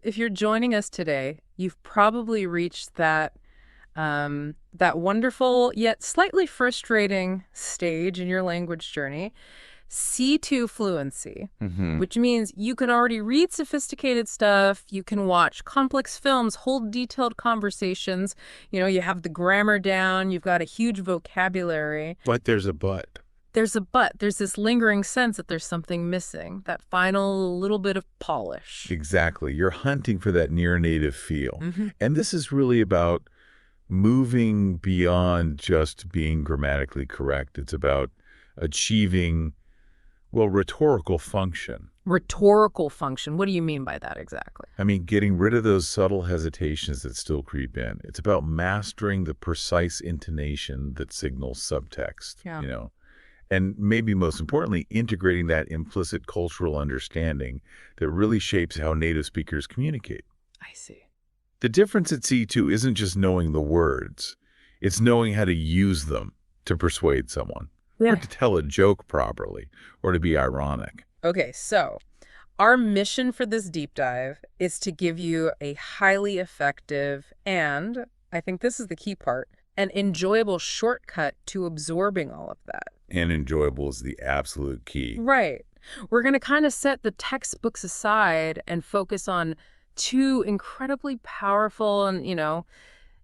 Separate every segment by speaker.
Speaker 1: if you're joining us today, you've probably reached that wonderful yet slightly frustrating stage in your language journey, C2 fluency,
Speaker 2: Hmm.
Speaker 1: which means you can already read sophisticated stuff, you can watch complex films, hold detailed conversations, you have the grammar down, you've got a huge vocabulary.
Speaker 2: But there's a but.
Speaker 1: There's a but. There's this lingering sense that there's something missing, that final little bit of polish.
Speaker 2: Exactly. You're hunting for that near-native feel.
Speaker 1: Hmm.
Speaker 2: And this is really about moving beyond just being grammatically correct. It's about achieving, well, rhetorical function.
Speaker 1: Rhetorical function. What do you mean by that exactly?
Speaker 2: I mean, getting rid of those subtle hesitations that still creep in. It's about mastering the precise intonation that signals subtext,
Speaker 1: Yeah.
Speaker 2: And maybe most importantly, integrating that implicit cultural understanding that really shapes how native speakers communicate.
Speaker 1: I see.
Speaker 2: The difference at C2 isn't just knowing the words. It's knowing how to use them to persuade someone, or to tell a joke properly, or to be ironic.
Speaker 1: Okay, so our mission for this deep dive is to give you a highly effective and, I think this is the key part, an enjoyable shortcut to absorbing all of that.
Speaker 2: And enjoyable is the absolute key.
Speaker 1: Right. We're going to kind of set the textbooks aside and focus on two incredibly powerful and,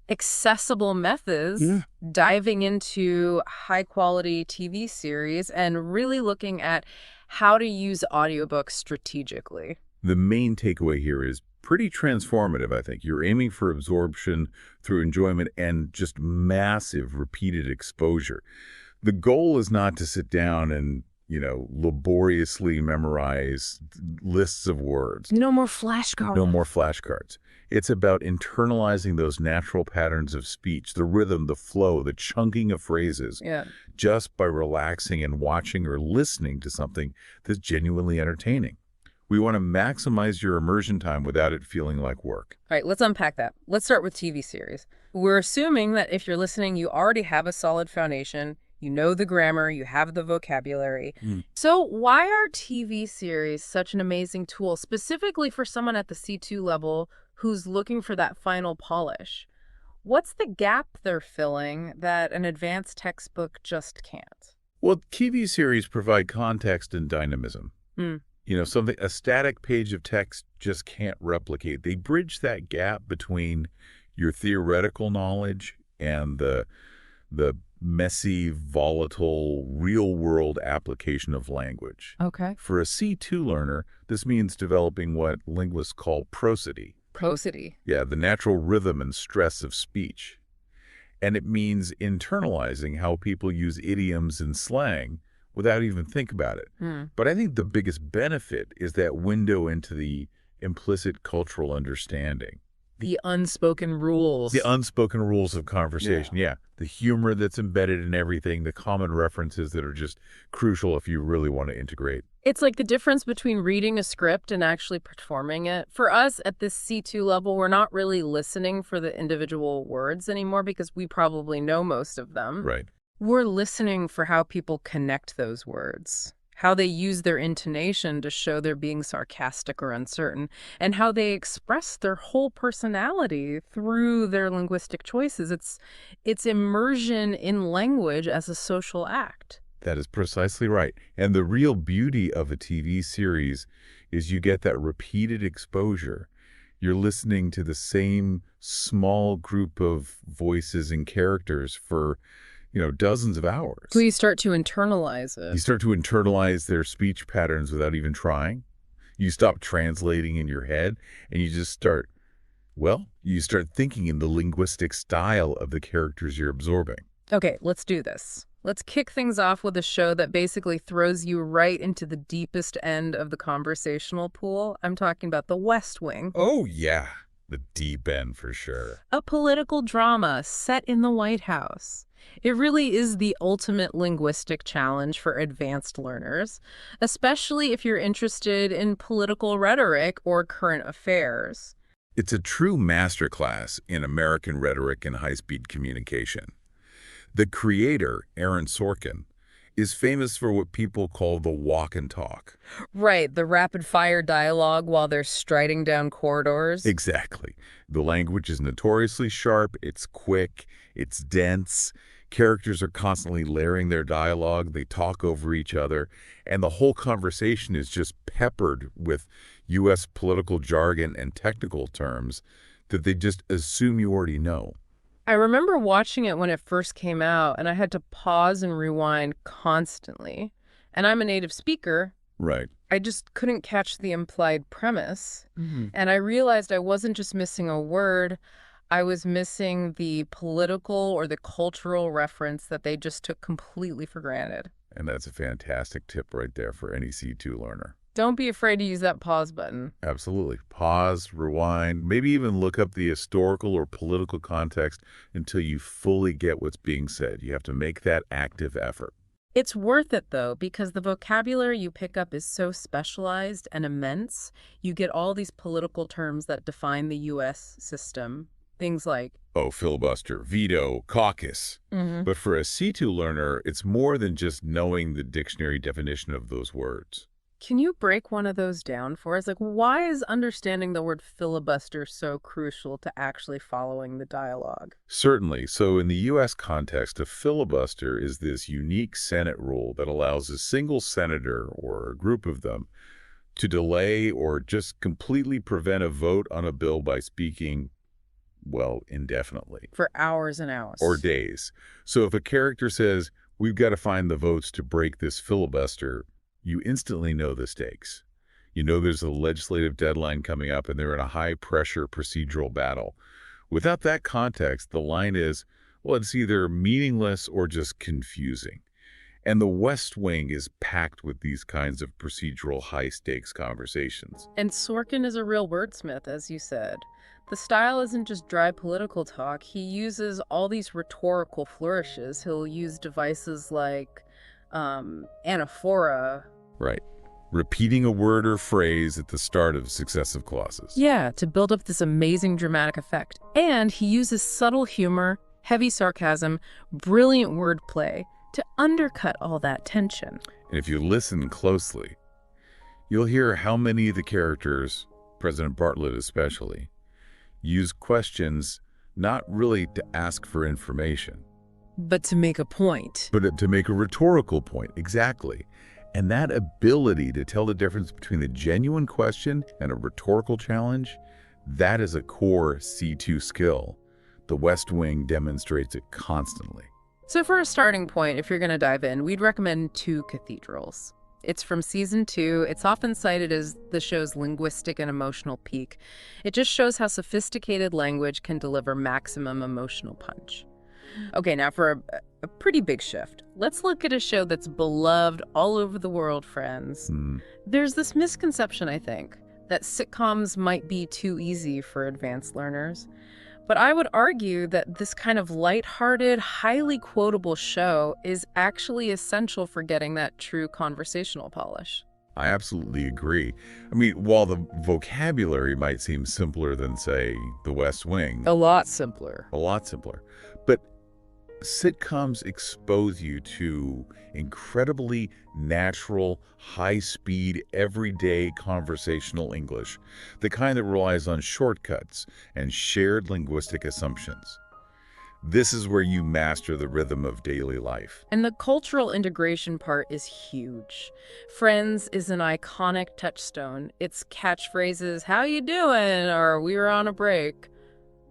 Speaker 1: accessible methods, diving into high-quality TV series and really looking at how to use audiobooks strategically.
Speaker 2: The main takeaway here is pretty transformative, I think. You're aiming for absorption through enjoyment and just massive repeated exposure. The goal is not to sit down and, laboriously memorize lists of words.
Speaker 1: No more flashcards.
Speaker 2: No more flashcards. It's about internalizing those natural patterns of speech, the rhythm, the flow, the chunking of phrases,
Speaker 1: Yeah.
Speaker 2: just by relaxing and watching or listening to something that's genuinely entertaining. We want to maximize your immersion time without it feeling like work.
Speaker 1: All right, let's unpack that. Let's start with TV series. We're assuming that if you're listening, you already have a solid foundation. You know the grammar, you have the vocabulary. So why are TV series such an amazing tool, specifically for someone at the C2 level who's looking for that final polish? What's the gap they're filling that an advanced textbook just can't?
Speaker 2: Well, TV series provide context and dynamism. Something a static page of text just can't replicate. They bridge that gap between your theoretical knowledge and the messy, volatile, real-world application of language.
Speaker 1: Okay.
Speaker 2: For a C2 learner, this means developing what linguists call prosody.
Speaker 1: Prosody.
Speaker 2: Yeah, the natural rhythm and stress of speech. And it means internalizing how people use idioms and slang without even think about it. But I think the biggest benefit is that window into the implicit cultural understanding.
Speaker 1: The unspoken rules.
Speaker 2: The unspoken rules of conversation, yeah. The humor that's embedded in everything, the common references that are just crucial if you really want to integrate.
Speaker 1: It's like the difference between reading a script and actually performing it. For us at this C2 level, we're not really listening for the individual words anymore because we probably know most of them.
Speaker 2: Right.
Speaker 1: We're listening for how people connect those words, how they use their intonation to show they're being sarcastic or uncertain, and how they express their whole personality through their linguistic choices. It's immersion in language as a social act.
Speaker 2: That is precisely right. And the real beauty of a TV series is you get that repeated exposure. You're listening to the same small group of voices and characters for dozens of hours.
Speaker 1: So you start to internalize it.
Speaker 2: You start to internalize their speech patterns without even trying. You stop translating in your head, and you just start thinking in the linguistic style of the characters you're absorbing.
Speaker 1: Okay, let's do this. Let's kick things off with a show that basically throws you right into the deepest end of the conversational pool. I'm talking about The West Wing.
Speaker 2: Oh, yeah. The deep end, for sure.
Speaker 1: A political drama set in the White House. It really is the ultimate linguistic challenge for advanced learners, especially if you're interested in political rhetoric or current affairs.
Speaker 2: It's a true masterclass in American rhetoric and high-speed communication. The creator, Aaron Sorkin, is famous for what people call the walk and talk.
Speaker 1: Right, the rapid-fire dialogue while they're striding down corridors.
Speaker 2: Exactly. The language is notoriously sharp, it's quick, it's dense. Characters are constantly layering their dialogue, they talk over each other, and the whole conversation is just peppered with U.S. political jargon and technical terms that they just assume you already know.
Speaker 1: I remember watching it when it first came out, and I had to pause and rewind constantly. And I'm a native speaker.
Speaker 2: Right.
Speaker 1: I just couldn't catch the implied premise.
Speaker 2: Mm-hmm.
Speaker 1: And I realized I wasn't just missing a word, I was missing the political or the cultural reference that they just took completely for granted.
Speaker 2: And that's a fantastic tip right there for any C2 learner.
Speaker 1: Don't be afraid to use that pause button.
Speaker 2: Absolutely. Pause, rewind, maybe even look up the historical or political context until you fully get what's being said. You have to make that active effort.
Speaker 1: It's worth it, though, because the vocabulary you pick up is so specialized and immense. You get all these political terms that define the U.S. system. Things like,
Speaker 2: Oh, filibuster, veto, caucus. But for a C2 learner, it's more than just knowing the dictionary definition of those words.
Speaker 1: Can you break one of those down for us? Like, why is understanding the word filibuster so crucial to actually following the dialogue?
Speaker 2: Certainly. So in the U.S. context, a filibuster is this unique Senate rule that allows a single senator or a group of them to delay or just completely prevent a vote on a bill by speaking, well, indefinitely.
Speaker 1: For hours and hours.
Speaker 2: Or days. So if a character says, we've got to find the votes to break this filibuster, you instantly know the stakes. You know there's a legislative deadline coming up and they're in a high-pressure procedural battle. Without that context, the line is, well, it's either meaningless or just confusing. And the West Wing is packed with these kinds of procedural high-stakes conversations.
Speaker 1: And Sorkin is a real wordsmith, as you said. The style isn't just dry political talk. He uses all these rhetorical flourishes. He'll use devices like anaphora.
Speaker 2: Right. Repeating a word or phrase at the start of successive clauses.
Speaker 1: Yeah, to build up this amazing dramatic effect. And he uses subtle humor, heavy sarcasm, brilliant wordplay to undercut all that tension.
Speaker 2: And if you listen closely, you'll hear how many of the characters, President Bartlett especially, use questions not really to ask for information,
Speaker 1: but to make a point.
Speaker 2: but to make a rhetorical point, exactly. And that ability to tell the difference between a genuine question and a rhetorical challenge, that is a core C2 skill. The West Wing demonstrates it constantly.
Speaker 1: So for a starting point, if you're going to dive in, we'd recommend Two Cathedrals. It's from season 2. It's often cited as the show's linguistic and emotional peak. It just shows how sophisticated language can deliver maximum emotional punch. Okay, now for a pretty big shift. Let's look at a show that's beloved all over the world, friends. There's this misconception, I think, that sitcoms might be too easy for advanced learners. But I would argue that this kind of lighthearted, highly quotable show is actually essential for getting that true conversational polish.
Speaker 2: I absolutely agree. I mean, while the vocabulary might seem simpler than, say, The West Wing,
Speaker 1: A lot simpler.
Speaker 2: but sitcoms expose you to incredibly natural, high-speed, everyday conversational English, the kind that relies on shortcuts and shared linguistic assumptions. This is where you master the rhythm of daily life.
Speaker 1: And the cultural integration part is huge. Friends is an iconic touchstone. Its catchphrases, "How you doing?" or "We were on a break."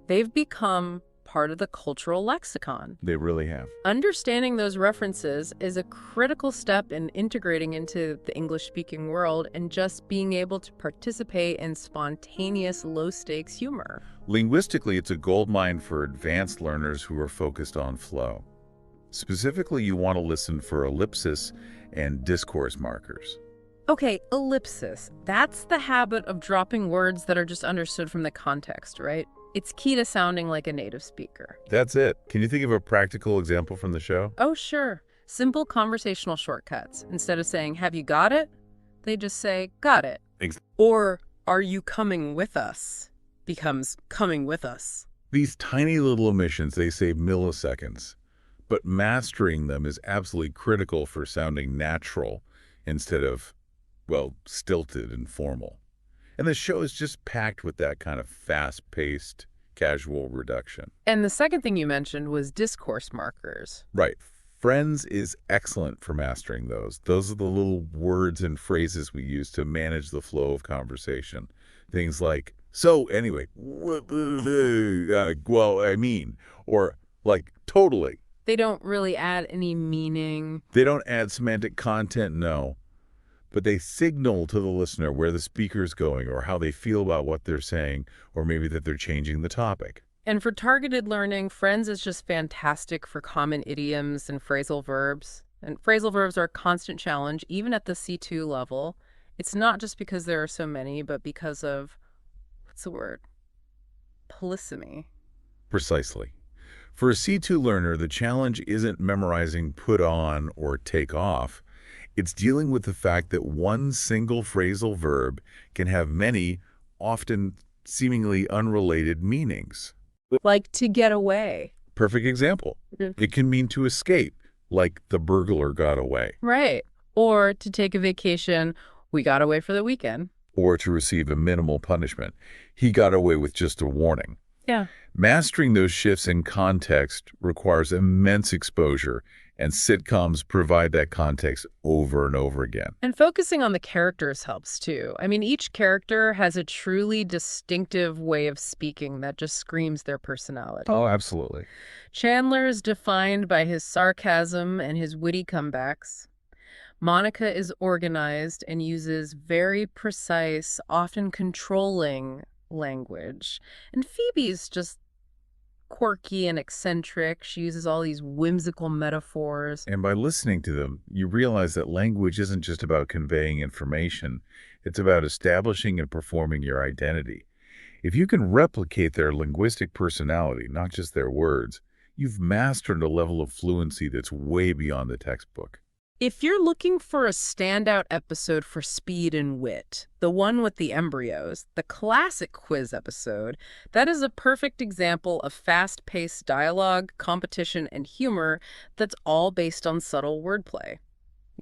Speaker 1: They've become part of the cultural lexicon.
Speaker 2: They really have.
Speaker 1: Understanding those references is a critical step in integrating into the English-speaking world and just being able to participate in spontaneous, low-stakes humor.
Speaker 2: Linguistically, it's a goldmine for advanced learners who are focused on flow. Specifically, you want to listen for ellipsis and discourse markers.
Speaker 1: Okay, ellipsis. That's the habit of dropping words that are just understood from the context, right? It's key to sounding like a native speaker.
Speaker 2: That's it. Can you think of a practical example from the show?
Speaker 1: Oh, sure. Simple conversational shortcuts. Instead of saying, "Have you got it?" they just say, "Got it." Or, "Are you coming with us?" becomes "coming with us."
Speaker 2: These tiny little omissions, they save milliseconds. but mastering them is absolutely critical for sounding natural instead of, well, stilted and formal. And the show is just packed with that kind of fast-paced, casual reduction.
Speaker 1: And the second thing you mentioned was discourse markers.
Speaker 2: Right. Friends is excellent for mastering those. Those are the little words and phrases we use to manage the flow of conversation. Things like, so anyway, well, I mean, or like, totally.
Speaker 1: They don't really add any meaning.
Speaker 2: They don't add semantic content, no, but they signal to the listener where the speaker's going or how they feel about what they're saying, or maybe that they're changing the topic.
Speaker 1: And for targeted learning, Friends is just fantastic for common idioms and phrasal verbs. And phrasal verbs are a constant challenge, even at the C2 level. It's not just because there are so many, but because of, what's the word? Polysemy.
Speaker 2: Precisely. For a C2 learner, the challenge isn't memorizing put on or take off. It's dealing with the fact that one single phrasal verb can have many, often seemingly unrelated meanings.
Speaker 1: Like to get away.
Speaker 2: Perfect example. It can mean to escape, like the burglar got away.
Speaker 1: Right. Or to take a vacation, we got away for the weekend.
Speaker 2: Or to receive a minimal punishment. He got away with just a warning.
Speaker 1: Yeah.
Speaker 2: Mastering those shifts in context requires immense exposure, and sitcoms provide that context over and over again.
Speaker 1: And focusing on the characters helps too. I mean, each character has a truly distinctive way of speaking that just screams their personality.
Speaker 2: Oh, absolutely.
Speaker 1: Chandler is defined by his sarcasm and his witty comebacks. Monica is organized and uses very precise, often controlling language. And Phoebe's just quirky and eccentric. She uses all these whimsical metaphors.
Speaker 2: And by listening to them, you realize that language isn't just about conveying information. It's about establishing and performing your identity. If you can replicate their linguistic personality, not just their words, you've mastered a level of fluency that's way beyond the textbook.
Speaker 1: If you're looking for a standout episode for speed and wit, the one with the embryos, the classic quiz episode, that is a perfect example of fast-paced dialogue, competition, and humor that's all based on subtle wordplay.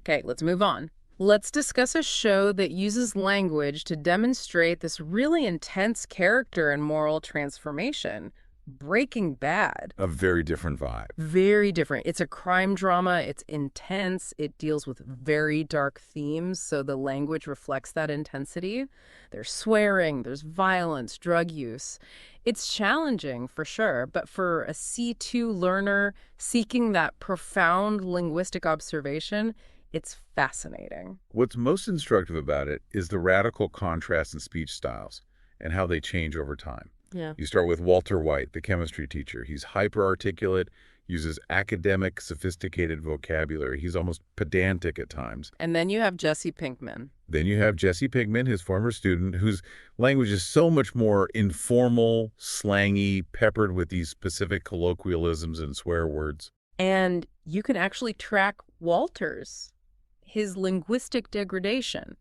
Speaker 1: Okay, let's move on. Let's discuss a show that uses language to demonstrate this really intense character and moral transformation. Breaking Bad.
Speaker 2: A very different vibe.
Speaker 1: Very different. It's a crime drama. It's intense. It deals with very dark themes, so the language reflects that intensity. There's swearing, there's violence, drug use. It's challenging for sure, but for a C2 learner seeking that profound linguistic observation, it's fascinating.
Speaker 2: What's most instructive about it is the radical contrast in speech styles and how they change over time.
Speaker 1: Yeah.
Speaker 2: You start with Walter White, the chemistry teacher. He's hyper-articulate, uses academic, sophisticated vocabulary. He's almost pedantic at times.
Speaker 1: And then you have Jesse Pinkman.
Speaker 2: Then you have Jesse Pinkman, his former student, whose language is so much more informal, slangy, peppered with these specific colloquialisms and swear words.
Speaker 1: And you can actually track Walter's, his linguistic degradation.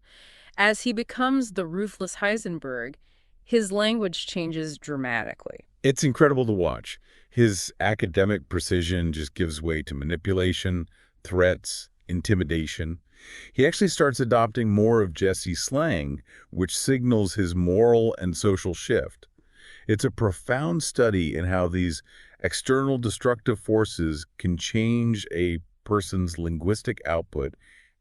Speaker 1: As he becomes the ruthless Heisenberg, his language changes dramatically.
Speaker 2: It's incredible to watch. His academic precision just gives way to manipulation, threats, intimidation. He actually starts adopting more of Jesse's slang, which signals his moral and social shift. It's a profound study in how these external destructive forces can change a person's linguistic output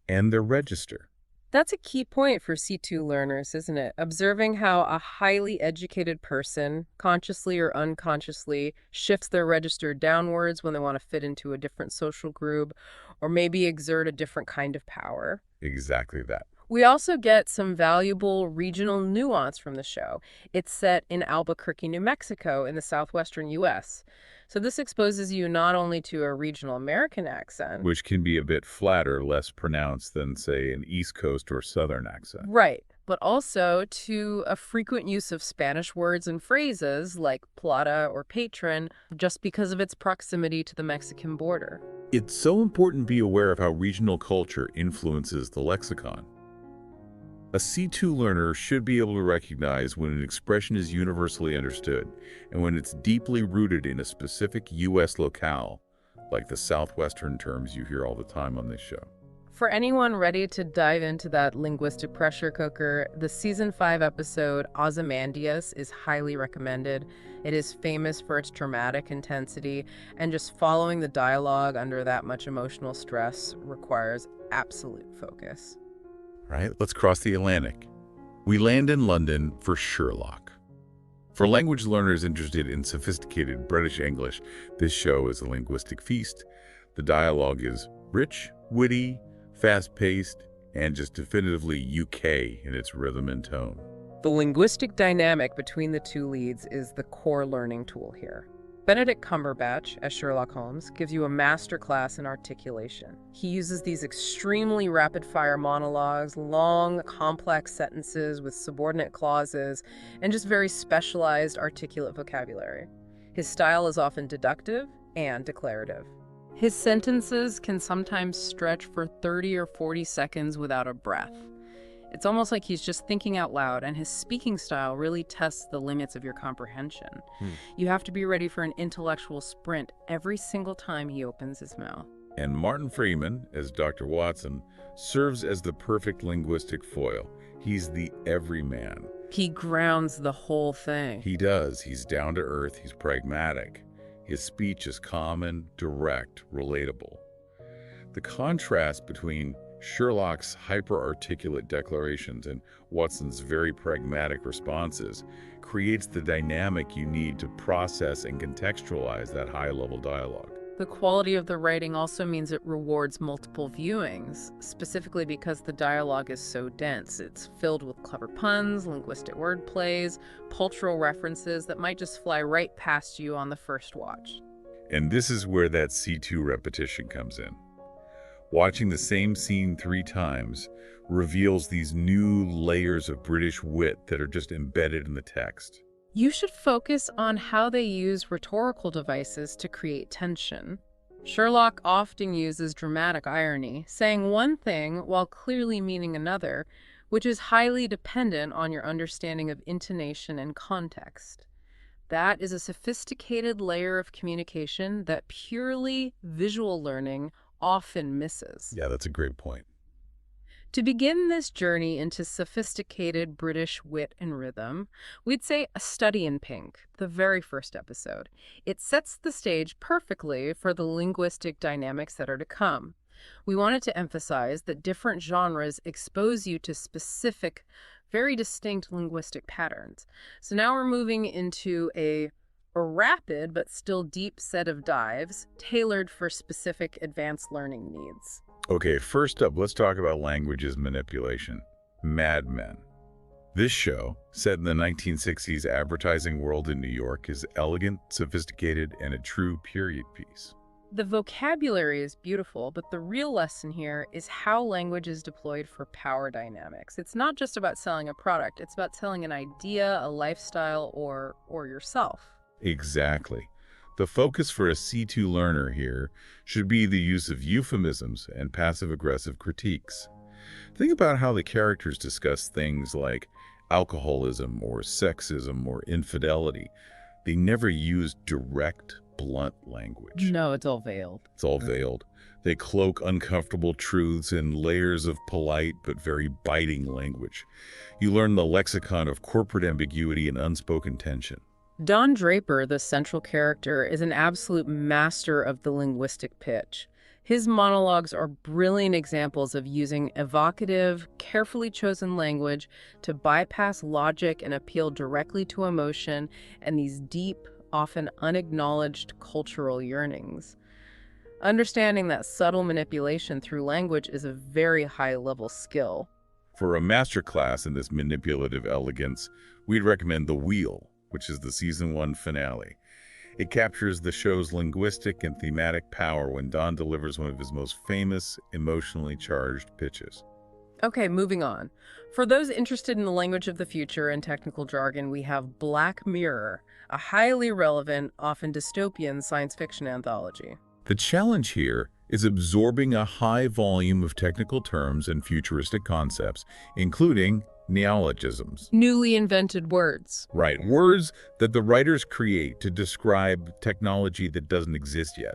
Speaker 2: and their register.
Speaker 1: That's a key point for C2 learners, isn't it? Observing how a highly educated person, consciously or unconsciously, shifts their register downwards when they want to fit into a different social group or maybe exert a different kind of power.
Speaker 2: Exactly that.
Speaker 1: We also get some valuable regional nuance from the show. It's set in Albuquerque, New Mexico, in the southwestern U.S. So this exposes you not only to a regional American accent,
Speaker 2: Which can be a bit flatter, less pronounced than, say, an East Coast or Southern accent.
Speaker 1: right, but also to a frequent use of Spanish words and phrases like plata or patron, just because of its proximity to the Mexican border.
Speaker 2: It's so important to be aware of how regional culture influences the lexicon. A C2 learner should be able to recognize when an expression is universally understood and when it's deeply rooted in a specific U.S. locale, like the Southwestern terms you hear all the time on this show.
Speaker 1: For anyone ready to dive into that linguistic pressure cooker, the season 5 episode Ozymandias is highly recommended. It is famous for its dramatic intensity, and just following the dialogue under that much emotional stress requires absolute focus.
Speaker 2: All right, let's cross the Atlantic. We land in London for Sherlock. For language learners interested in sophisticated British English, this show is a linguistic feast. The dialogue is rich, witty, fast-paced, and just definitively UK in its rhythm and tone.
Speaker 1: The linguistic dynamic between the two leads is the core learning tool here. Benedict Cumberbatch, as Sherlock Holmes, gives you a masterclass in articulation. He uses these extremely rapid-fire monologues, long, complex sentences with subordinate clauses, and just very specialized articulate vocabulary. His style is often deductive and declarative. His sentences can sometimes stretch for 30 or 40 seconds without a breath. It's almost like he's just thinking out loud, and his speaking style really tests the limits of your comprehension. You have to be ready for an intellectual sprint every single time he opens his mouth.
Speaker 2: And Martin Freeman, as Dr. Watson, serves as the perfect linguistic foil. He's the everyman.
Speaker 1: He grounds the whole thing.
Speaker 2: He does. He's down to earth. He's pragmatic. His speech is common, direct, relatable. The contrast between Sherlock's hyper-articulate declarations and Watson's very pragmatic responses creates the dynamic you need to process and contextualize that high-level dialogue.
Speaker 1: The quality of the writing also means it rewards multiple viewings, specifically because the dialogue is so dense. It's filled with clever puns, linguistic word plays, cultural references that might just fly right past you on the first watch.
Speaker 2: And this is where that C2 repetition comes in. Watching the same scene 3 times reveals these new layers of British wit that are just embedded in the text.
Speaker 1: You should focus on how they use rhetorical devices to create tension. Sherlock often uses dramatic irony, saying one thing while clearly meaning another, which is highly dependent on your understanding of intonation and context. That is a sophisticated layer of communication that purely visual learning often misses.
Speaker 2: Yeah, that's a great point.
Speaker 1: To begin this journey into sophisticated British wit and rhythm, we'd say A Study in Pink, the very first episode. It sets the stage perfectly for the linguistic dynamics that are to come. We wanted to emphasize that different genres expose you to specific, very distinct linguistic patterns. So now we're moving into a rapid but still deep set of dives tailored for specific advanced learning needs.
Speaker 2: Okay, first up, let's talk about languages manipulation. Mad Men. This show, set in the 1960s advertising world in New York, is elegant, sophisticated, and a true period piece.
Speaker 1: The vocabulary is beautiful, but the real lesson here is how language is deployed for power dynamics. It's not just about selling a product, it's about selling an idea, a lifestyle, or yourself.
Speaker 2: Exactly. The focus for a C2 learner here should be the use of euphemisms and passive-aggressive critiques. Think about how the characters discuss things like alcoholism or sexism or infidelity. They never use direct, blunt language.
Speaker 1: No, it's all veiled.
Speaker 2: It's all veiled. They cloak uncomfortable truths in layers of polite but very biting language. You learn the lexicon of corporate ambiguity and unspoken tension.
Speaker 1: Don Draper, the central character, is an absolute master of the linguistic pitch. His monologues are brilliant examples of using evocative, carefully chosen language to bypass logic and appeal directly to emotion and these deep, often unacknowledged cultural yearnings. Understanding that subtle manipulation through language is a very high-level skill.
Speaker 2: For a masterclass in this manipulative elegance, we'd recommend The Wheel, which is the season 1 finale. It captures the show's linguistic and thematic power when Don delivers one of his most famous, emotionally charged pitches.
Speaker 1: Okay, moving on. For those interested in the language of the future and technical jargon, we have Black Mirror, a highly relevant, often dystopian science fiction anthology.
Speaker 2: The challenge here is absorbing a high volume of technical terms and futuristic concepts, including Neologisms.
Speaker 1: Newly invented words.
Speaker 2: Right, words that the writers create to describe technology that doesn't exist yet.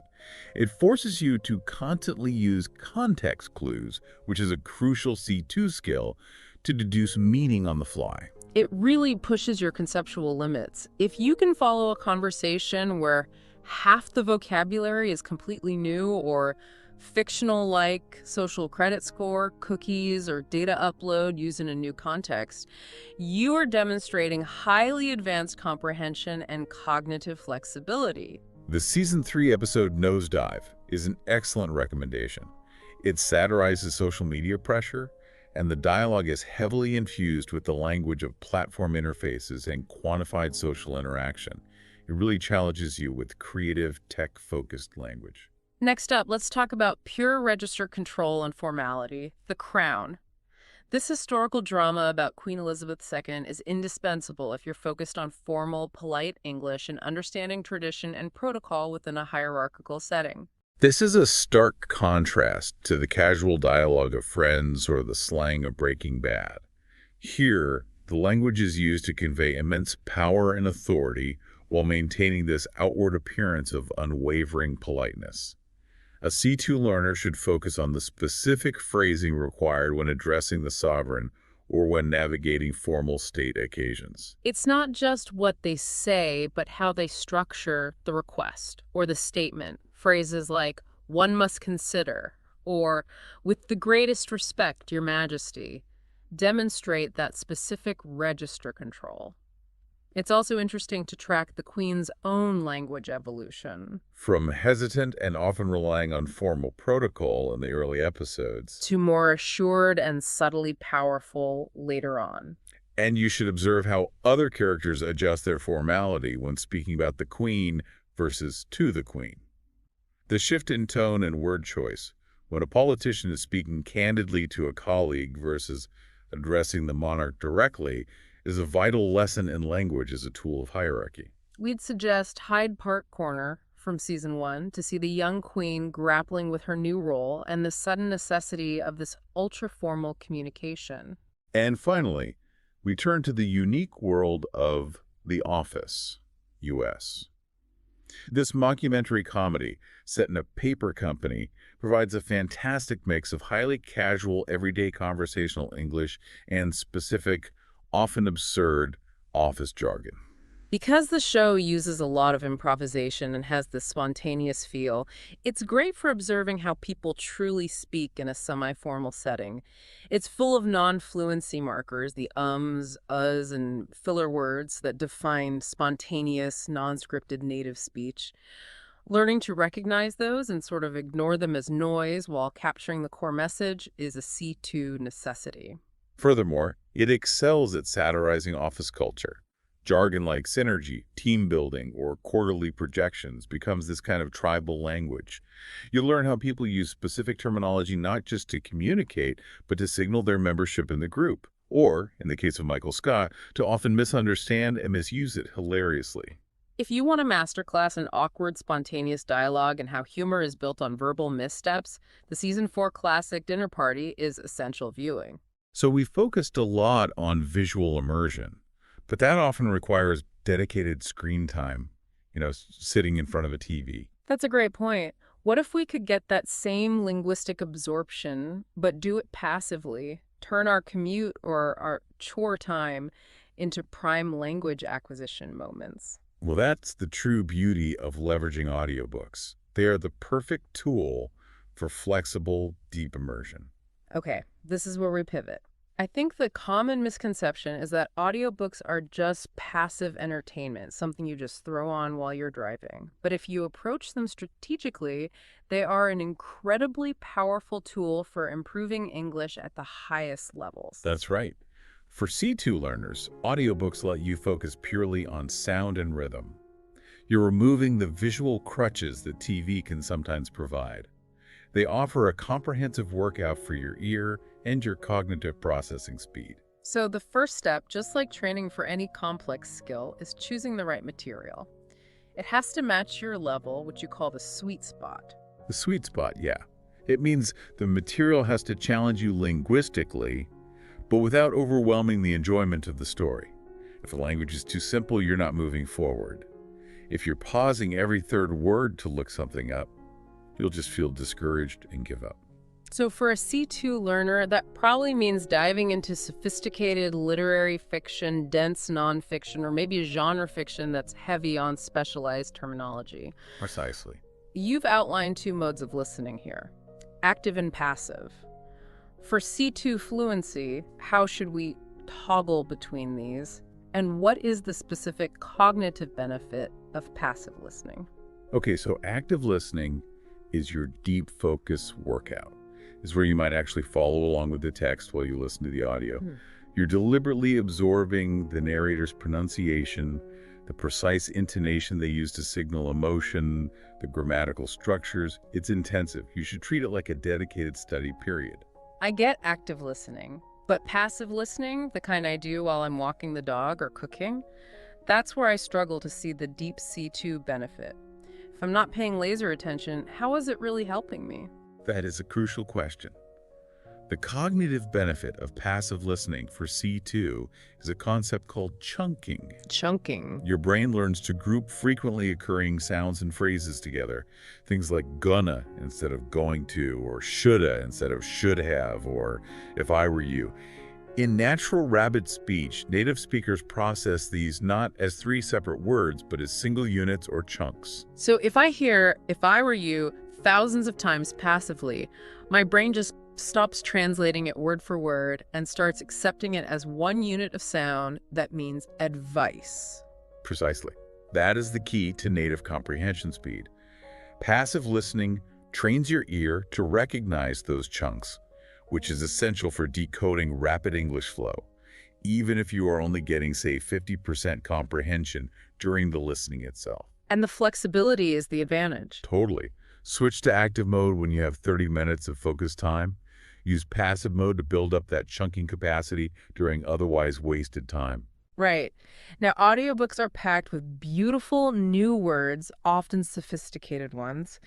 Speaker 2: It forces you to constantly use context clues, which is a crucial C2 skill, to deduce meaning on the fly.
Speaker 1: It really pushes your conceptual limits. If you can follow a conversation where half the vocabulary is completely new or fictional like social credit score, cookies, or data upload used in a new context, you are demonstrating highly advanced comprehension and cognitive flexibility.
Speaker 2: The Season 3 episode Nosedive is an excellent recommendation. It satirizes social media pressure, and the dialogue is heavily infused with the language of platform interfaces and quantified social interaction. It really challenges you with creative, tech-focused language.
Speaker 1: Next up, let's talk about pure register control and formality, The Crown. This historical drama about Queen Elizabeth II is indispensable if you're focused on formal, polite English and understanding tradition and protocol within a hierarchical setting.
Speaker 2: This is a stark contrast to the casual dialogue of Friends or the slang of Breaking Bad. Here, the language is used to convey immense power and authority while maintaining this outward appearance of unwavering politeness. A C2 learner should focus on the specific phrasing required when addressing the sovereign or when navigating formal state occasions.
Speaker 1: It's not just what they say, but how they structure the request or the statement. Phrases like, "one must consider," or "with the greatest respect, Your Majesty," demonstrate that specific register control. It's also interesting to track the Queen's own language evolution.
Speaker 2: From hesitant and often relying on formal protocol in the early episodes,
Speaker 1: To more assured and subtly powerful later on.
Speaker 2: and you should observe how other characters adjust their formality when speaking about the Queen versus to the Queen. The shift in tone and word choice, when a politician is speaking candidly to a colleague versus addressing the monarch directly, is a vital lesson in language as a tool of hierarchy.
Speaker 1: We'd suggest Hyde Park Corner from Season 1 to see the young queen grappling with her new role and the sudden necessity of this ultra-formal communication.
Speaker 2: And finally, we turn to the unique world of The Office, U.S. This mockumentary comedy, set in a paper company, provides a fantastic mix of highly casual, everyday conversational English and specific, often absurd, office jargon.
Speaker 1: Because the show uses a lot of improvisation and has this spontaneous feel, it's great for observing how people truly speak in a semi-formal setting. It's full of non-fluency markers, the ums, uhs, and filler words that define spontaneous, non-scripted native speech. Learning to recognize those and sort of ignore them as noise while capturing the core message is a C2 necessity.
Speaker 2: Furthermore, it excels at satirizing office culture. Jargon like synergy, team building, or quarterly projections becomes this kind of tribal language. You learn how people use specific terminology not just to communicate, but to signal their membership in the group, or, in the case of Michael Scott, to often misunderstand and misuse it hilariously.
Speaker 1: If you want a masterclass in awkward, spontaneous dialogue and how humor is built on verbal missteps, the Season 4 classic Dinner Party is essential viewing.
Speaker 2: So we focused a lot on visual immersion, but that often requires dedicated screen time, sitting in front of a TV.
Speaker 1: That's a great point. What if we could get that same linguistic absorption, but do it passively? Turn our commute or our chore time into prime language acquisition moments.
Speaker 2: Well, that's the true beauty of leveraging audiobooks. They are the perfect tool for flexible, deep immersion.
Speaker 1: Okay, this is where we pivot. I think the common misconception is that audiobooks are just passive entertainment, something you just throw on while you're driving. But if you approach them strategically, they are an incredibly powerful tool for improving English at the highest levels.
Speaker 2: That's right. For C2 learners, audiobooks let you focus purely on sound and rhythm. You're removing the visual crutches that TV can sometimes provide. They offer a comprehensive workout for your ear and your cognitive processing speed.
Speaker 1: So the first step, just like training for any complex skill, is choosing the right material. It has to match your level, which you call the sweet spot.
Speaker 2: The sweet spot, yeah. It means the material has to challenge you linguistically, but without overwhelming the enjoyment of the story. If the language is too simple, you're not moving forward. If you're pausing every third word to look something up, you'll just feel discouraged and give up.
Speaker 1: So for a C2 learner, that probably means diving into sophisticated literary fiction, dense nonfiction, or maybe a genre fiction that's heavy on specialized terminology.
Speaker 2: Precisely.
Speaker 1: You've outlined two modes of listening here, active and passive. For C2 fluency, how should we toggle between these? And what is the specific cognitive benefit of passive listening?
Speaker 2: Okay, so active listening is your deep focus workout. It's where you might actually follow along with the text while you listen to the audio. You're deliberately absorbing the narrator's pronunciation, the precise intonation they use to signal emotion, the grammatical structures. It's intensive. You should treat it like a dedicated study period.
Speaker 1: I get active listening, but passive listening, the kind I do while I'm walking the dog or cooking, that's where I struggle to see the deep C2 benefit. If I'm not paying laser attention, how is it really helping me?
Speaker 2: That is a crucial question. The cognitive benefit of passive listening for C2 is a concept called chunking.
Speaker 1: Chunking.
Speaker 2: Your brain learns to group frequently occurring sounds and phrases together. Things like gonna instead of going to, or shoulda instead of should have, or if I were you. In natural rapid speech, native speakers process these not as three separate words, but as single units or chunks.
Speaker 1: So if I hear, if I were you, thousands of times passively, my brain just stops translating it word for word and starts accepting it as one unit of sound that means advice.
Speaker 2: Precisely. That is the key to native comprehension speed. Passive listening trains your ear to recognize those chunks, which is essential for decoding rapid English flow, even if you are only getting, say, 50% comprehension during the listening itself.
Speaker 1: And the flexibility is the advantage.
Speaker 2: Totally. Switch to active mode when you have 30 minutes of focused time. Use passive mode to build up that chunking capacity during otherwise wasted time.
Speaker 1: Right. Now, audiobooks are packed with beautiful new words, often sophisticated ones.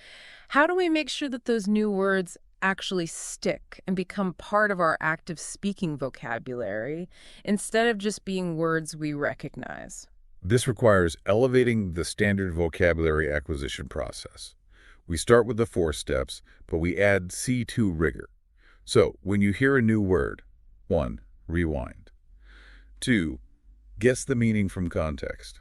Speaker 1: How do we make sure that those new words actually stick and become part of our active speaking vocabulary instead of just being words we recognize?
Speaker 2: This requires elevating the standard vocabulary acquisition process. We start with the 4 steps, but we add C2 rigor. So, when you hear a new word, 1. Rewind. 2. Guess the meaning from context.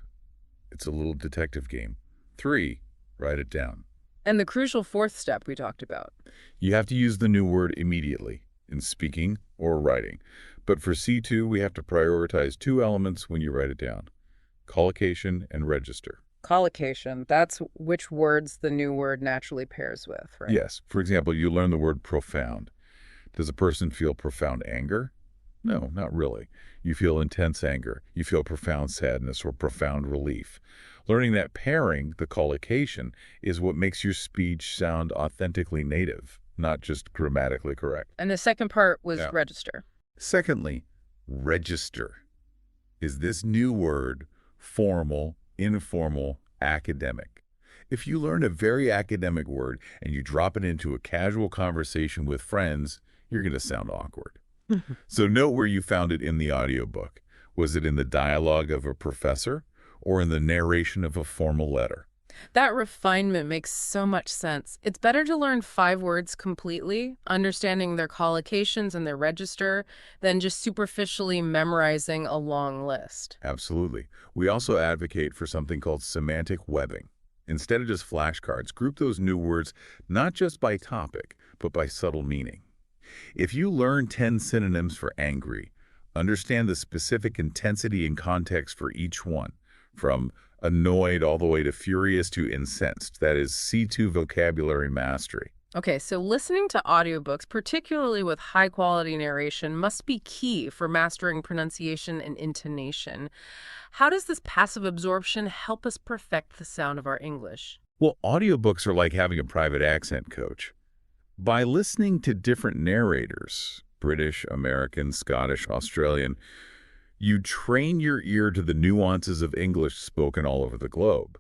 Speaker 2: It's a little detective game. 3. Write it down.
Speaker 1: And the crucial 4th step we talked about.
Speaker 2: You have to use the new word immediately, in speaking or writing. But for C2, we have to prioritize 2 elements when you write it down: collocation and register.
Speaker 1: Collocation, that's which words the new word naturally pairs with, right?
Speaker 2: Yes. For example, you learn the word profound. Does a person feel profound anger? No, not really. You feel intense anger. You feel profound sadness or profound relief. Learning that pairing, the collocation, is what makes your speech sound authentically native, not just grammatically correct.
Speaker 1: And the second part was register.
Speaker 2: Secondly, register. Is this new word formal, informal, academic? If you learn a very academic word and you drop it into a casual conversation with friends, you're going to sound awkward. So note where you found it in the audiobook. Was it in the dialogue of a professor or in the narration of a formal letter?
Speaker 1: That refinement makes so much sense. It's better to learn 5 words completely, understanding their collocations and their register, than just superficially memorizing a long list.
Speaker 2: Absolutely. We also advocate for something called semantic webbing. Instead of just flashcards, group those new words not just by topic, but by subtle meaning. If you learn 10 synonyms for angry, understand the specific intensity and context for each one, from annoyed all the way to furious to incensed. That is C2 vocabulary mastery.
Speaker 1: Okay, so listening to audiobooks, particularly with high-quality narration, must be key for mastering pronunciation and intonation. How does this passive absorption help us perfect the sound of our English?
Speaker 2: Well, audiobooks are like having a private accent coach. By listening to different narrators, British, American, Scottish, Australian, you train your ear to the nuances of English spoken all over the globe.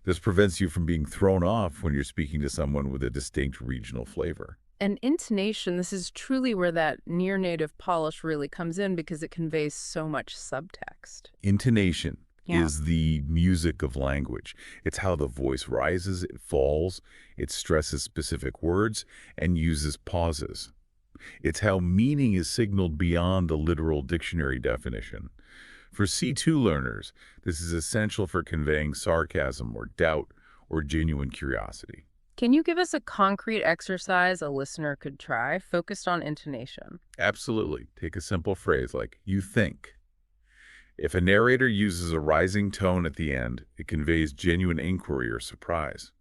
Speaker 2: This prevents you from being thrown off when you're speaking to someone with a distinct regional flavor.
Speaker 1: And intonation, this is truly where that near-native polish really comes in because it conveys so much subtext.
Speaker 2: Intonation
Speaker 1: Yeah.
Speaker 2: is the music of language. It's how the voice rises, it falls, it stresses specific words, and uses pauses. It's how meaning is signaled beyond the literal dictionary definition. For C2 learners, this is essential for conveying sarcasm or doubt or genuine curiosity.
Speaker 1: Can you give us a concrete exercise a listener could try focused on intonation?
Speaker 2: Absolutely. Take a simple phrase like, you think. If a narrator uses a rising tone at the end, it conveys genuine inquiry or surprise.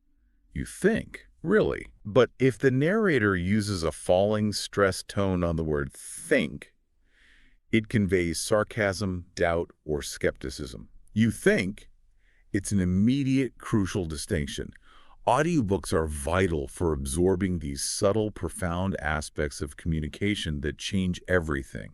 Speaker 2: You think? Really? But if the narrator uses a falling, stressed tone on the word think, it conveys sarcasm, doubt, or skepticism. You think? It's an immediate, crucial distinction. Audiobooks are vital for absorbing these subtle, profound aspects of communication that change everything.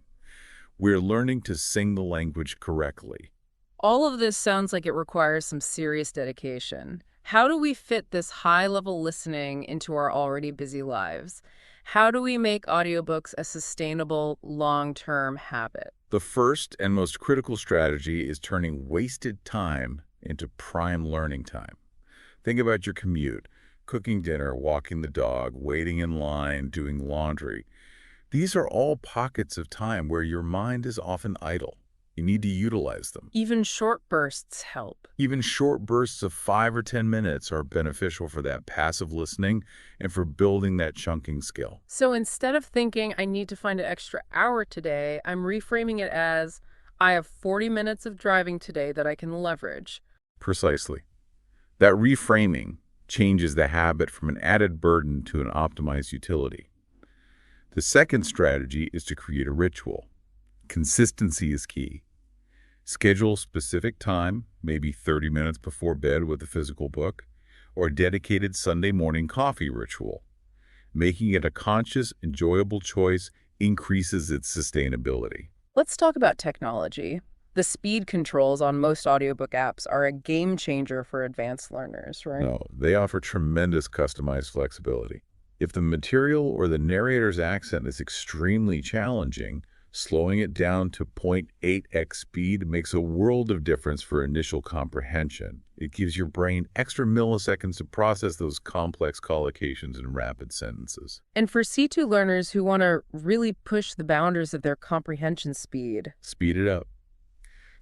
Speaker 2: We're learning to sing the language correctly.
Speaker 1: All of this sounds like it requires some serious dedication. How do we fit this high-level listening into our already busy lives? How do we make audiobooks a sustainable, long-term habit?
Speaker 2: The first and most critical strategy is turning wasted time into prime learning time. Think about your commute, cooking dinner, walking the dog, waiting in line, doing laundry. These are all pockets of time where your mind is often idle. You need to utilize them.
Speaker 1: Even short bursts help.
Speaker 2: Even short bursts of 5 or 10 minutes are beneficial for that passive listening and for building that chunking skill.
Speaker 1: So instead of thinking, I need to find an extra hour today, I'm reframing it as, I have 40 minutes of driving today that I can leverage.
Speaker 2: Precisely. That reframing changes the habit from an added burden to an optimized utility. The second strategy is to create a ritual. Consistency is key. Schedule specific time, maybe 30 minutes before bed with a physical book, or a dedicated Sunday morning coffee ritual. Making it a conscious, enjoyable choice increases its sustainability.
Speaker 1: Let's talk about technology. The speed controls on most audiobook apps are a game changer for advanced learners, right?
Speaker 2: No, they offer tremendous customized flexibility. If the material or the narrator's accent is extremely challenging, slowing it down to 0.8x speed makes a world of difference for initial comprehension. It gives your brain extra milliseconds to process those complex collocations and rapid sentences.
Speaker 1: And for C2 learners who want to really push the boundaries of their comprehension speed,
Speaker 2: speed it up.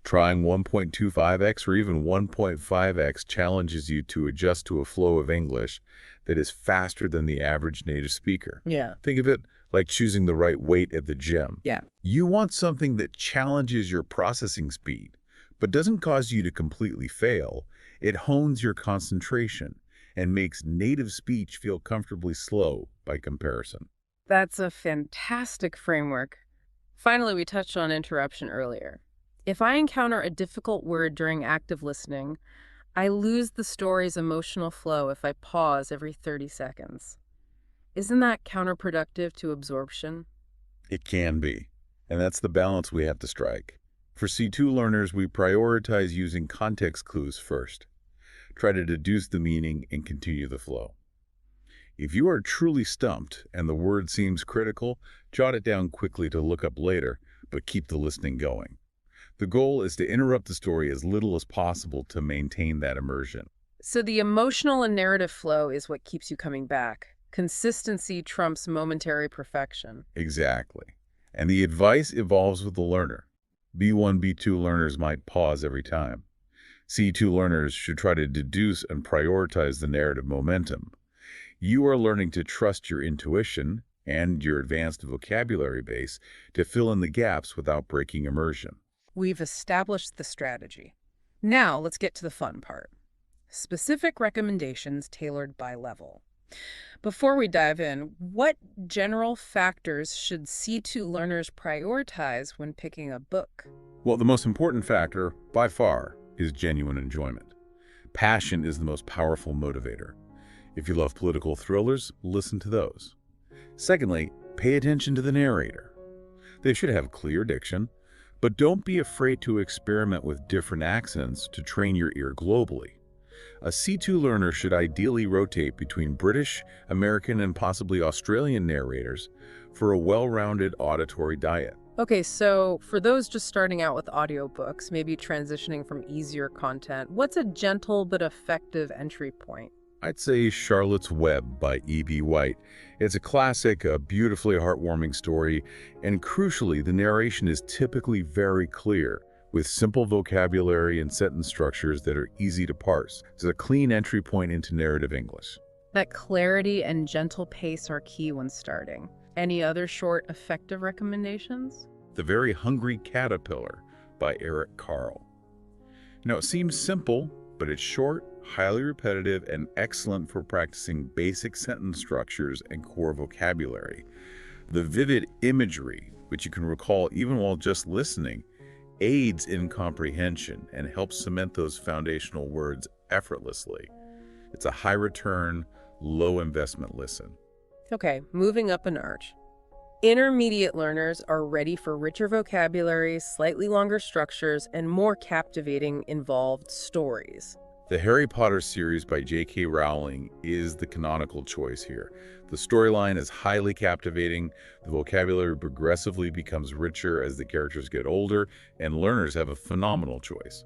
Speaker 2: Trying 1.25x or even 1.5x challenges you to adjust to a flow of English that is faster than the average native speaker.
Speaker 1: Yeah.
Speaker 2: Think of it like choosing the right weight at the gym.
Speaker 1: Yeah.
Speaker 2: You want something that challenges your processing speed, but doesn't cause you to completely fail. It hones your concentration and makes native speech feel comfortably slow by comparison.
Speaker 1: That's a fantastic framework. Finally, we touched on interruption earlier. If I encounter a difficult word during active listening, I lose the story's emotional flow if I pause every 30 seconds. Isn't that counterproductive to absorption?
Speaker 2: It can be, and that's the balance we have to strike. For C2 learners, we prioritize using context clues first. Try to deduce the meaning and continue the flow. If you are truly stumped and the word seems critical, jot it down quickly to look up later, but keep the listening going. The goal is to interrupt the story as little as possible to maintain that immersion.
Speaker 1: So the emotional and narrative flow is what keeps you coming back. Consistency trumps momentary perfection.
Speaker 2: Exactly. And the advice evolves with the learner. B1, B2 learners might pause every time. C2 learners should try to deduce and prioritize the narrative momentum. You are learning to trust your intuition and your advanced vocabulary base to fill in the gaps without breaking immersion.
Speaker 1: We've established the strategy. Now let's get to the fun part. Specific recommendations tailored by level. Before we dive in, what general factors should C2 learners prioritize when picking a book?
Speaker 2: Well, the most important factor, by far, is genuine enjoyment. Passion is the most powerful motivator. If you love political thrillers, listen to those. Secondly, pay attention to the narrator. They should have clear diction, but don't be afraid to experiment with different accents to train your ear globally. A C2 learner should ideally rotate between British, American, and possibly Australian narrators for a well-rounded auditory diet.
Speaker 1: Okay, so for those just starting out with audiobooks, maybe transitioning from easier content, what's a gentle but effective entry point?
Speaker 2: I'd say Charlotte's Web by E.B. White. It's a classic, a beautifully heartwarming story, and crucially, the narration is typically very clear, with simple vocabulary and sentence structures that are easy to parse. It's a clean entry point into narrative English.
Speaker 1: That clarity and gentle pace are key when starting. Any other short, effective recommendations?
Speaker 2: The Very Hungry Caterpillar by Eric Carle. Now, it seems simple, but it's short, highly repetitive, and excellent for practicing basic sentence structures and core vocabulary. The vivid imagery, which you can recall even while just listening, aids in comprehension and helps cement those foundational words effortlessly. It's a high-return, low-investment listen.
Speaker 1: Okay, moving up a notch. Intermediate learners are ready for richer vocabulary, slightly longer structures, and more captivating, involved stories.
Speaker 2: The Harry Potter series by J.K. Rowling is the canonical choice here. The storyline is highly captivating, the vocabulary progressively becomes richer as the characters get older, and learners have a phenomenal choice.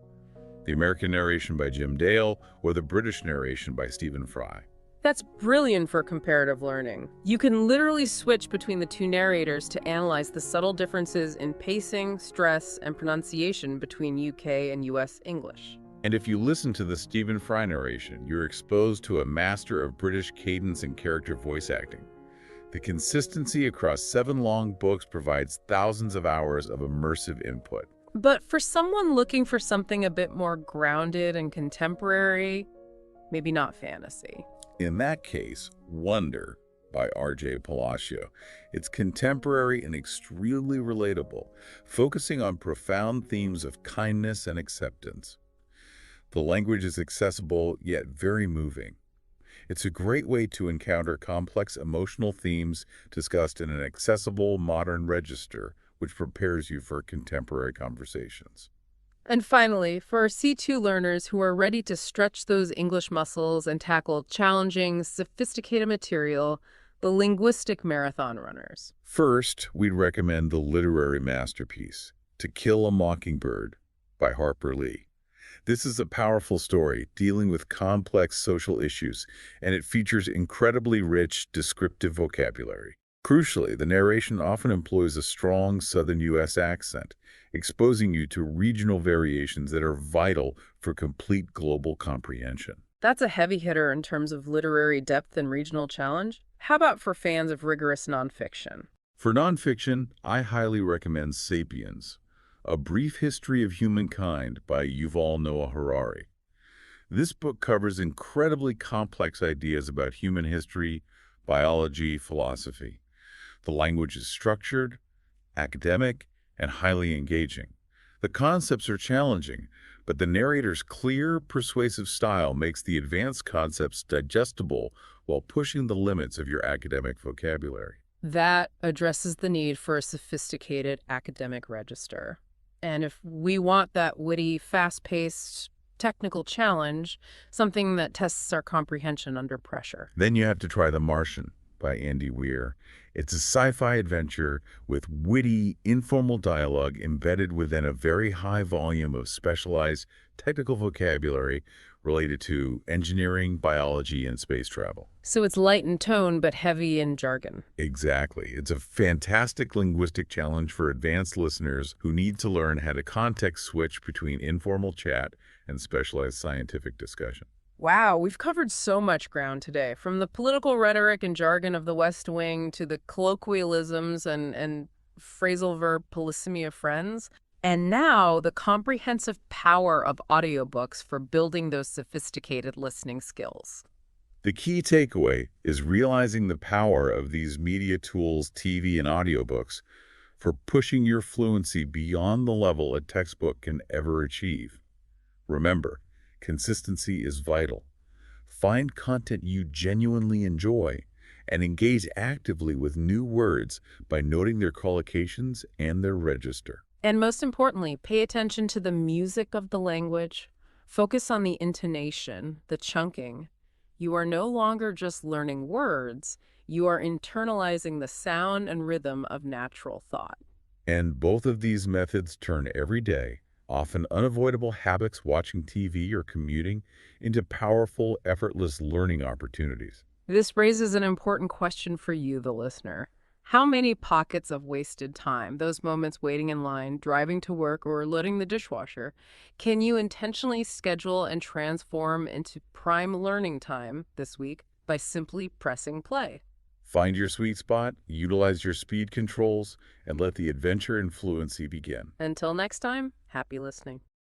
Speaker 2: The American narration by Jim Dale or the British narration by Stephen Fry.
Speaker 1: That's brilliant for comparative learning. You can literally switch between the two narrators to analyze the subtle differences in pacing, stress, and pronunciation between UK and US English.
Speaker 2: And if you listen to the Stephen Fry narration, you're exposed to a master of British cadence and character voice acting. The consistency across 7 long books provides thousands of hours of immersive input.
Speaker 1: But for someone looking for something a bit more grounded and contemporary, maybe not fantasy.
Speaker 2: In that case, Wonder by R.J. Palacio. It's contemporary and extremely relatable, focusing on profound themes of kindness and acceptance. The language is accessible yet very moving. It's a great way to encounter complex emotional themes discussed in an accessible, modern register, which prepares you for contemporary conversations.
Speaker 1: And finally, for C2 learners who are ready to stretch those English muscles and tackle challenging, sophisticated material, the linguistic marathon runners.
Speaker 2: First, we'd recommend the literary masterpiece, To Kill a Mockingbird by Harper Lee. This is a powerful story dealing with complex social issues, and it features incredibly rich, descriptive vocabulary. Crucially, the narration often employs a strong Southern U.S. accent, exposing you to regional variations that are vital for complete global comprehension.
Speaker 1: That's a heavy hitter in terms of literary depth and regional challenge. How about for fans of rigorous nonfiction?
Speaker 2: For nonfiction, I highly recommend Sapiens, A Brief History of Humankind by Yuval Noah Harari. This book covers incredibly complex ideas about human history, biology, philosophy. The language is structured, academic, and highly engaging. The concepts are challenging, but the narrator's clear, persuasive style makes the advanced concepts digestible while pushing the limits of your academic vocabulary.
Speaker 1: That addresses the need for a sophisticated academic register. And if we want that witty, fast-paced, technical challenge, something that tests our comprehension under pressure.
Speaker 2: Then you have to try The Martian by Andy Weir. It's a sci-fi adventure with witty, informal dialogue embedded within a very high volume of specialized technical vocabulary related to engineering, biology, and space travel.
Speaker 1: So it's light in tone, but heavy in jargon.
Speaker 2: Exactly. It's a fantastic linguistic challenge for advanced listeners who need to learn how to context switch between informal chat and specialized scientific discussion.
Speaker 1: Wow, we've covered so much ground today, from the political rhetoric and jargon of the West Wing to the colloquialisms and phrasal verb polysemy of friends. And now the comprehensive power of audiobooks for building those sophisticated listening skills.
Speaker 2: The key takeaway is realizing the power of these media tools, TV and audiobooks, for pushing your fluency beyond the level a textbook can ever achieve. Remember, consistency is vital. Find content you genuinely enjoy and engage actively with new words by noting their collocations and their register.
Speaker 1: And most importantly, pay attention to the music of the language. Focus on the intonation, the chunking. You are no longer just learning words, you are internalizing the sound and rhythm of natural thought.
Speaker 2: And both of these methods turn everyday, often unavoidable habits watching TV or commuting into powerful, effortless learning opportunities.
Speaker 1: This raises an important question for you, the listener. How many pockets of wasted time, those moments waiting in line, driving to work, or loading the dishwasher, can you intentionally schedule and transform into prime learning time this week by simply pressing play?
Speaker 2: Find your sweet spot, utilize your speed controls, and let the adventure in fluency begin.
Speaker 1: Until next time, happy listening.